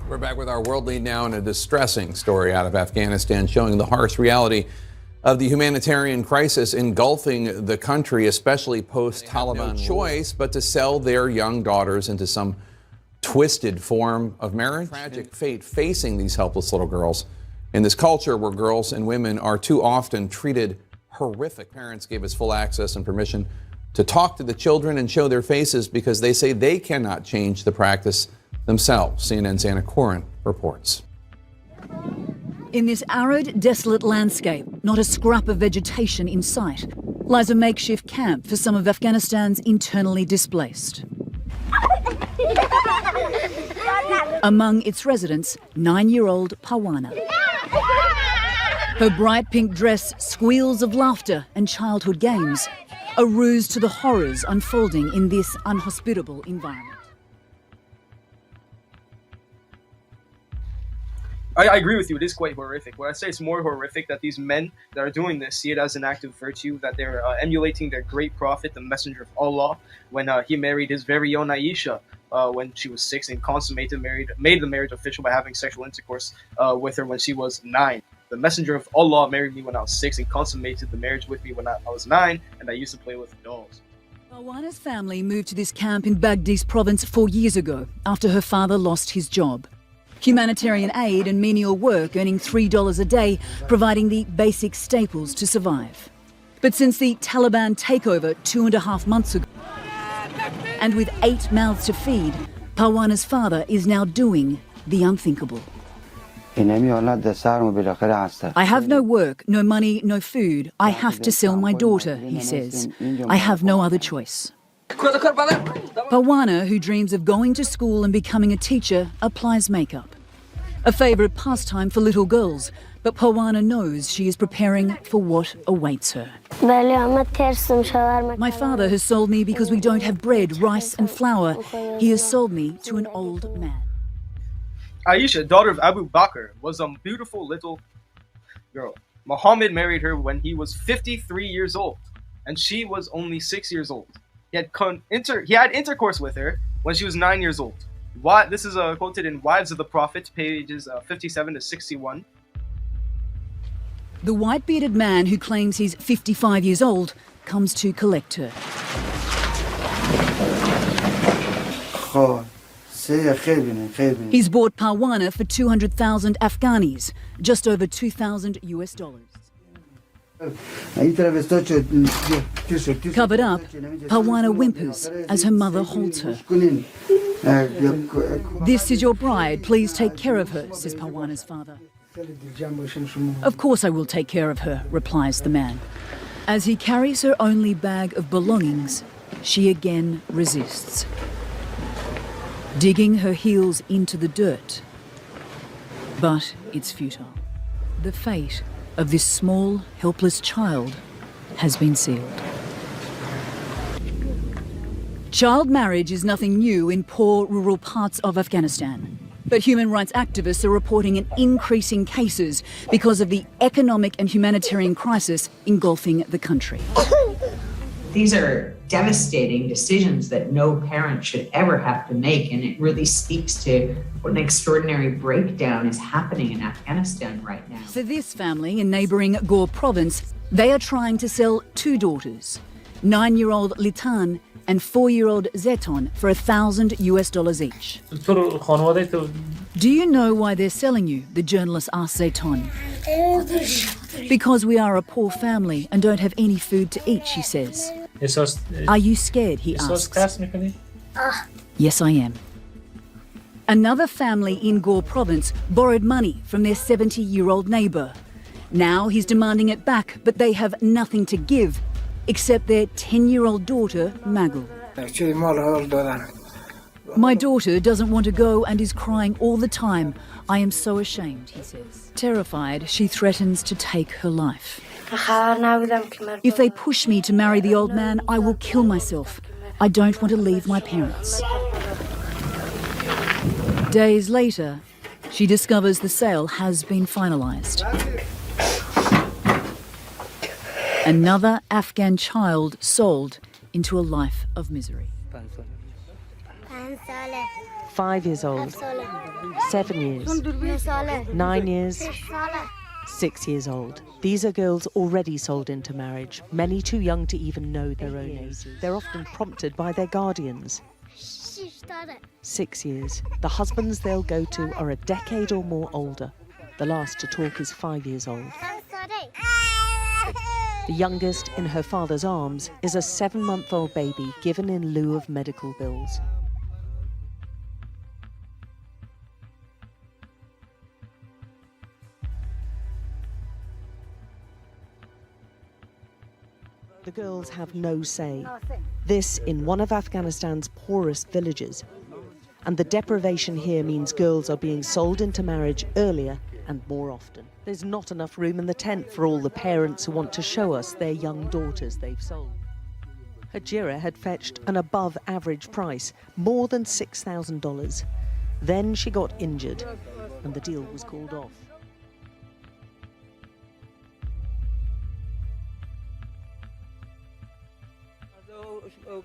We're back with our world lead now, and a distressing story out of Afghanistan showing the harsh reality of the humanitarian crisis engulfing the country, especially post-Taliban. No choice but to sell their young daughters into some twisted form of marriage. Tragic fate facing these helpless little girls in this culture where girls and women are too often treated horrific. Parents gave us full access and permission to talk to the children and show their faces because they say they cannot change the practice themselves. CNN's Anna Corin reports. In this arid, desolate landscape, not a scrap of vegetation in sight, lies a makeshift camp for some of Afghanistan's internally displaced. Among its residents, 9-year-old Parwana. Her bright pink dress squeals of laughter and childhood games, a ruse to the horrors unfolding in this unhospitable environment. I agree with you. It is quite horrific. What I say it's more horrific that these men that are doing this see it as an act of virtue, that they're emulating their great prophet, the messenger of Allah, when he married his very own Aisha when she was 6 and made the marriage official by having sexual intercourse with her when she was 9. The messenger of Allah married me when I was 6 and consummated the marriage with me when I was 9, and I used to play with dolls. Parwana's family moved to this camp in Baghdis province 4 years ago after her father lost his job. Humanitarian aid and menial work, earning $3 a day, providing the basic staples to survive. But since the Taliban takeover 2.5 months ago, and with 8 mouths to feed, Parwana's father is now doing the unthinkable. I have no work, no money, no food. I have to sell my daughter, he says. I have no other choice. Parwana, who dreams of going to school and becoming a teacher, applies makeup. A favourite pastime for little girls, but Parwana knows she is preparing for what awaits her. My father has sold me because we don't have bread, rice and flour. He has sold me to an old man. Aisha, daughter of Abu Bakr, was a beautiful little girl. Muhammad married her when he was 53 years old, and she was only 6 years old. He had intercourse with her when she was 9 years old. This is quoted in Wives of the Prophet, pages 57 to 61. The white-bearded man who claims he's 55 years old comes to collect her. He's bought Parwana for 200,000 Afghanis, just over $2,000 US. Covered up, Parwana whimpers as her mother holds her. This is your bride, please take care of her, says Parwana's father. Of course I will take care of her, replies the man. As he carries her only bag of belongings, she again resists, digging her heels into the dirt. But it's futile. The fate of this small, helpless child has been sealed. Child marriage is nothing new in poor rural parts of Afghanistan. But human rights activists are reporting an increase in cases because of the economic and humanitarian crisis engulfing the country. These are devastating decisions that no parent should ever have to make, and it really speaks to what an extraordinary breakdown is happening in Afghanistan right now. For this family in neighbouring Ghor province, they are trying to sell 2 daughters, 9-year-old Litan and 4-year-old Zeton, for $1,000 US each. Do you know why they're selling you? The journalist asked Zeton. Because we are a poor family and don't have any food to eat, she says. Are you scared? He asks. Yes, I am. Another family in Ghor province borrowed money from their 70-year-old neighbour. Now he's demanding it back, but they have nothing to give except their 10-year-old daughter, Magul. My daughter doesn't want to go and is crying all the time. I am so ashamed, he says. Terrified, she threatens to take her life. If they push me to marry the old man, I will kill myself. I don't want to leave my parents. Days later, she discovers the sale has been finalised. Another Afghan child sold into a life of misery. 5 years old, 7 years, 9 years, 6 years old. These are girls already sold into marriage, many too young to even know their own age. They're often prompted by their guardians. 6 years. The husbands they'll go to are a decade or more older. The last to talk is 5 years old. The youngest, in her father's arms, is a 7-month-old baby given in lieu of medical bills. The girls have no say. This in one of Afghanistan's poorest villages. And the deprivation here means girls are being sold into marriage earlier and more often. There's not enough room in the tent for all the parents who want to show us their young daughters they've sold. Hajira had fetched an above-average price, more than $6,000. Then she got injured, and the deal was called off.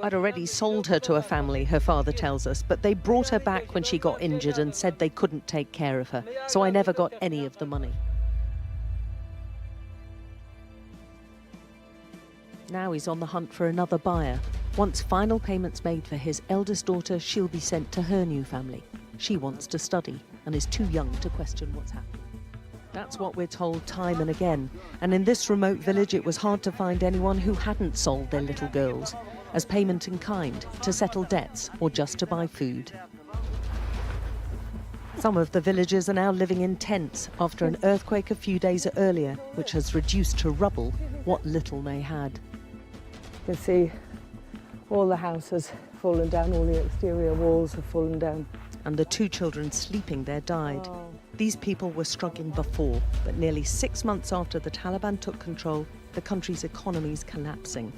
I'd already sold her to a family, her father tells us, but they brought her back when she got injured and said they couldn't take care of her, so I never got any of the money. Now he's on the hunt for another buyer. Once final payments made for his eldest daughter, she'll be sent to her new family. She wants to study and is too young to question what's happening. That's what we're told time and again. And in this remote village, it was hard to find anyone who hadn't sold their little girls as payment in kind, to settle debts, or just to buy food. Some of the villagers are now living in tents after an earthquake a few days earlier, which has reduced to rubble what little they had. You can see all the houses fallen down, all the exterior walls have fallen down. And the 2 children sleeping there died. These people were struggling before, but nearly 6 months after the Taliban took control, the country's economy is collapsing.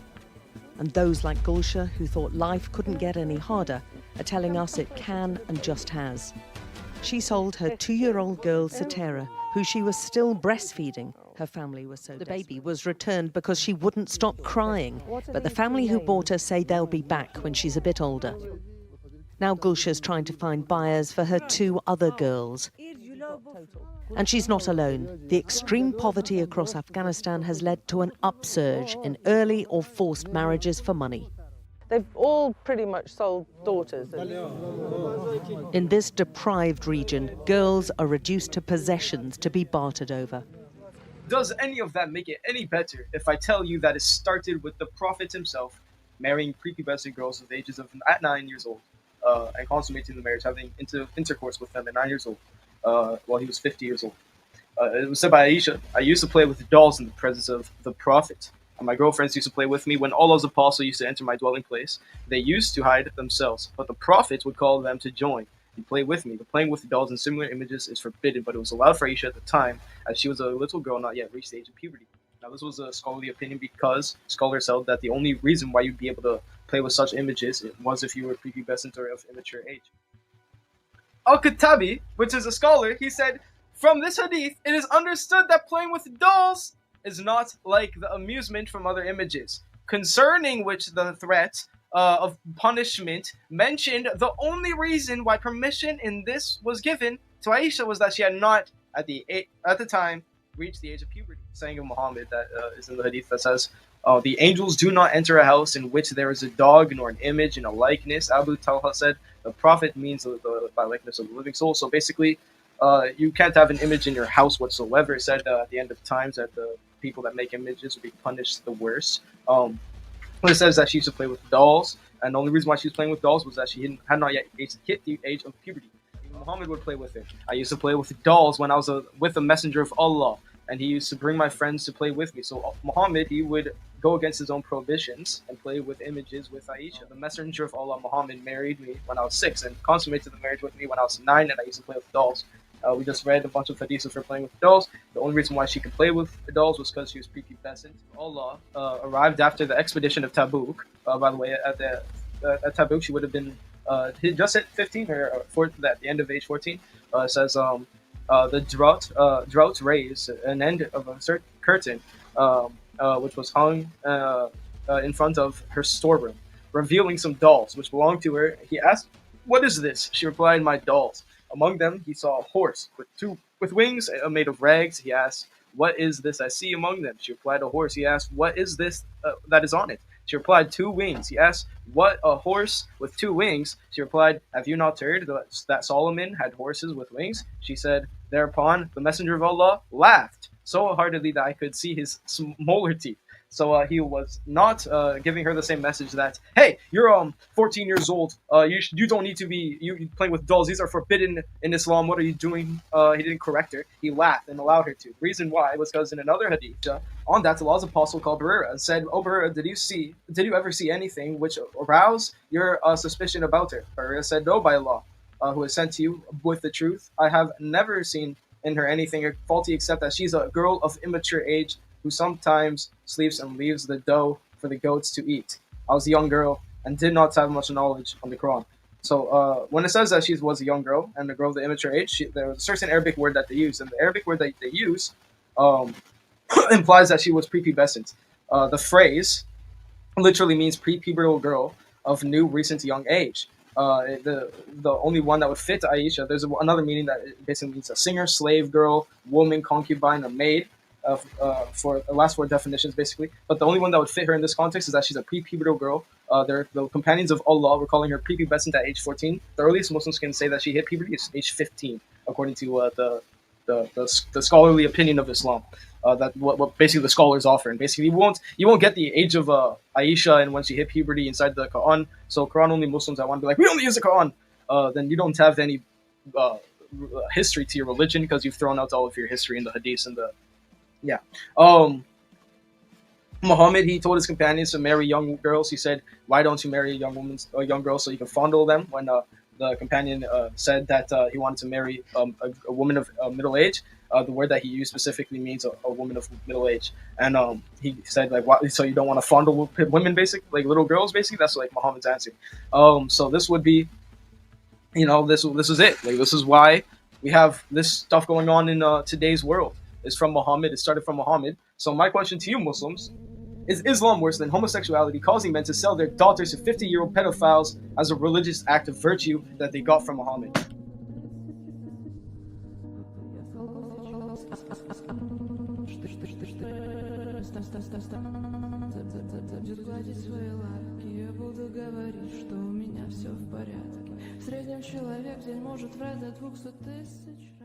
And those like Gulsha, who thought life couldn't get any harder, are telling us it can and just has. She sold her 2-year-old girl, Satera, who she was still breastfeeding. Her family was so desperate. The baby was returned because she wouldn't stop crying, but the family who bought her say they'll be back when she's a bit older. Now Gulsha's trying to find buyers for her 2 other girls. And she's not alone. The extreme poverty across Afghanistan has led to an upsurge in early or forced marriages for money. They've all pretty much sold daughters. In this deprived region, girls are reduced to possessions to be bartered over. Does any of that make it any better if I tell you that it started with the Prophet himself marrying prepubescent girls at the ages of 9 years old and consummating the marriage, having intercourse with them at 9 years old while he was 50 years old. It was said by Aisha, I used to play with dolls in the presence of the Prophet. And my girlfriends used to play with me. When Allah's apostle used to enter my dwelling place, they used to hide themselves, but the Prophet would call them to join and play with me. The playing with dolls and similar images is forbidden, but it was allowed for Aisha at the time, as she was a little girl not yet reached the age of puberty. Now, this was a scholarly opinion because scholars held that the only reason why you'd be able to play with such images was if you were prepubescent or of immature age. Al-Khattabi, which is a scholar, he said, from this hadith, it is understood that playing with dolls is not like the amusement from other images, concerning which the threat of punishment mentioned the only reason why permission in this was given to Aisha was that she had not, at the time, reached the age of puberty. Saying of Muhammad that is in the hadith that says, the angels do not enter a house in which there is a dog nor an image and a likeness. Abu Talha said, the Prophet means by likeness of the living soul. So basically, you can't have an image in your house whatsoever. It said at the end of times that the people that make images will be punished the worst. It says that she used to play with dolls, and the only reason why she was playing with dolls was that she had not yet hit the age of puberty. Even Muhammad would play with it. I used to play with dolls when I was with the Messenger of Allah, and he used to bring my friends to play with me. So Muhammad, he would go against his own prohibitions and play with images with Aisha. The Messenger of Allah, Muhammad, married me when I was 6 and consummated the marriage with me when I was 9, and I used to play with dolls. We just read a bunch of hadiths of her playing with dolls. The only reason why she could play with the dolls was because she was prepubescent. Allah arrived after the expedition of Tabuk. By the way, at Tabuk, she would have been just at 15 or at the end of age 14. It says the drought raised an end of a certain curtain, which was hung in front of her storeroom, revealing some dolls which belonged to her. He asked what is this? She replied, my dolls. Among them, he saw a horse with wings made of rags. He asked, what is this I see among them? She replied, a horse. He asked, what is this that is on it? She replied, 2 wings. He asked, what, a horse with 2 wings? She replied, have you not heard that Solomon had horses with wings? She said, thereupon the messenger of Allah laughed so heartily that I could see his molar teeth. So he was not giving her the same message that, hey, you're 14 years old. You don't need to be you playing with dolls. These are forbidden in Islam. What are you doing? He didn't correct her. He laughed and allowed her to. The reason why was because in another hadith, on that Allah's apostle called Barira and said, "Oh Barira, did you ever see anything which aroused your suspicion about her?" Barira said, "No, by Allah, who has sent to you with the truth, I have never seen in her anything faulty except that she's a girl of immature age who sometimes sleeps and leaves the dough for the goats to eat. I was a young girl and did not have much knowledge on the Quran." So when it says that she was a young girl and a girl of the immature age, there was a certain Arabic word that they use, and the Arabic word that they use implies that she was prepubescent. The phrase literally means prepubertal girl of new, recent, young age. The only one that would fit Aisha, there's another meaning that it basically means a singer, slave girl, woman, concubine, or maid. For the last 4 definitions, basically. But the only one that would fit her in this context is that she's a prepubertal girl. The companions of Allah were calling her prepubescent at age 14. The earliest Muslims can say that she hit puberty is age 15, according to the scholarly opinion of Islam. That what basically the scholars offer, and basically you won't get the age of Aisha and when she hit puberty inside the Quran. So Quran only Muslims that want to be like, we only use the Quran, then you don't have any history to your religion because you've thrown out all of your history in the hadiths and the Muhammad, he told his companions to marry young girls. He said, why don't you marry a young girl so you can fondle them? When the companion said that he wanted to marry a woman of middle age, the word that he used specifically means a woman of middle age. And he said, like, what, so you don't want to fondle women, basically, like little girls, basically? That's like Muhammad's answer. So this would be, this is it. Like, this is why we have this stuff going on in today's world. Is from Muhammad. It started from Muhammad. So my question to you Muslims, is Islam worse than homosexuality, causing men to sell their daughters to 50-year-old pedophiles as a religious act of virtue that they got from Muhammad? В среднем человек в день может врать до 200 000.